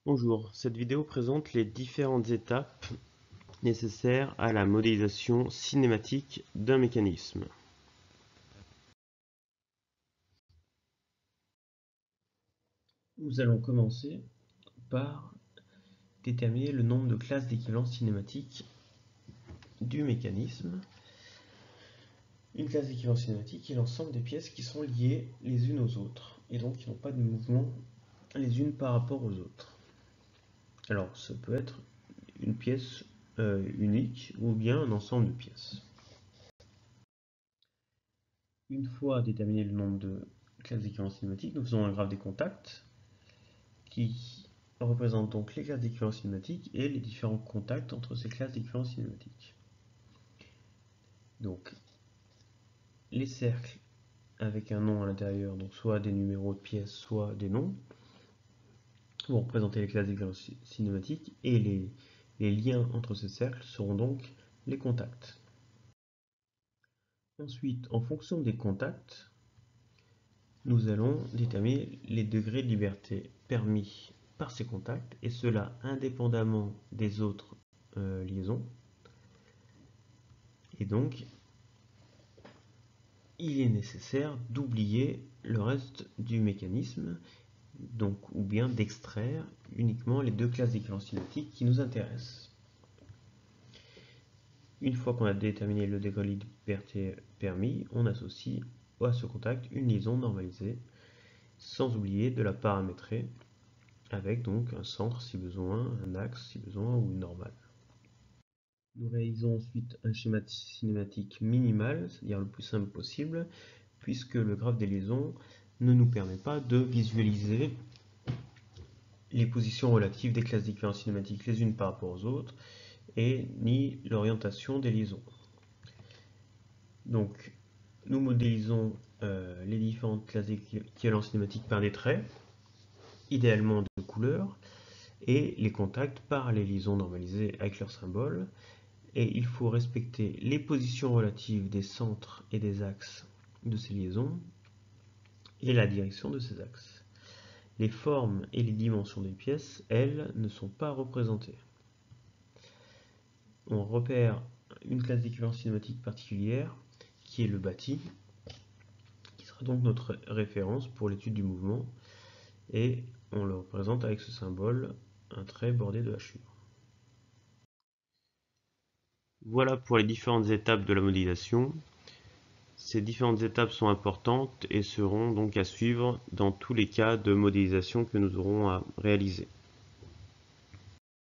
Bonjour, cette vidéo présente les différentes étapes nécessaires à la modélisation cinématique d'un mécanisme. Nous allons commencer par déterminer le nombre de classes d'équivalence cinématique du mécanisme. Une classe d'équivalence cinématique est l'ensemble des pièces qui sont liées les unes aux autres et donc qui n'ont pas de mouvement les unes par rapport aux autres. Alors, ça peut être une pièce unique ou bien un ensemble de pièces. Une fois déterminé le nombre de classes d'équivalence cinématique, nous faisons un graphe des contacts qui représente donc les classes d'équivalence cinématique et les différents contacts entre ces classes d'équivalence cinématique. Donc, les cercles avec un nom à l'intérieur, donc soit des numéros de pièces, soit des noms, vont représenter les classes d'équivalence cinématique et les liens entre ces cercles seront donc les contacts. Ensuite, en fonction des contacts, nous allons déterminer les degrés de liberté permis par ces contacts, et cela indépendamment des autres liaisons. Et donc, il est nécessaire d'oublier le reste du mécanisme, donc, ou bien d'extraire uniquement les deux classes d'équivalence cinématique qui nous intéressent. Une fois qu'on a déterminé le degré de liberté permis, on associe à ce contact une liaison normalisée, sans oublier de la paramétrer avec donc un centre si besoin, un axe si besoin ou une normale. Nous réalisons ensuite un schéma cinématique minimal, c'est-à-dire le plus simple possible, puisque le graphe des liaisons ne nous permet pas de visualiser les positions relatives des classes d'équivalence cinématique les unes par rapport aux autres, et ni l'orientation des liaisons. Donc, nous modélisons les différentes classes d'équivalence cinématique par des traits, idéalement de couleur, et les contacts par les liaisons normalisées avec leurs symboles. Et il faut respecter les positions relatives des centres et des axes de ces liaisons et la direction de ces axes. Les formes et les dimensions des pièces, elles, ne sont pas représentées. On repère une classe d'équivalence cinématique particulière qui est le bâti, qui sera donc notre référence pour l'étude du mouvement, et on le représente avec ce symbole, un trait bordé de hachures. Voilà pour les différentes étapes de la modélisation. Ces différentes étapes sont importantes et seront donc à suivre dans tous les cas de modélisation que nous aurons à réaliser.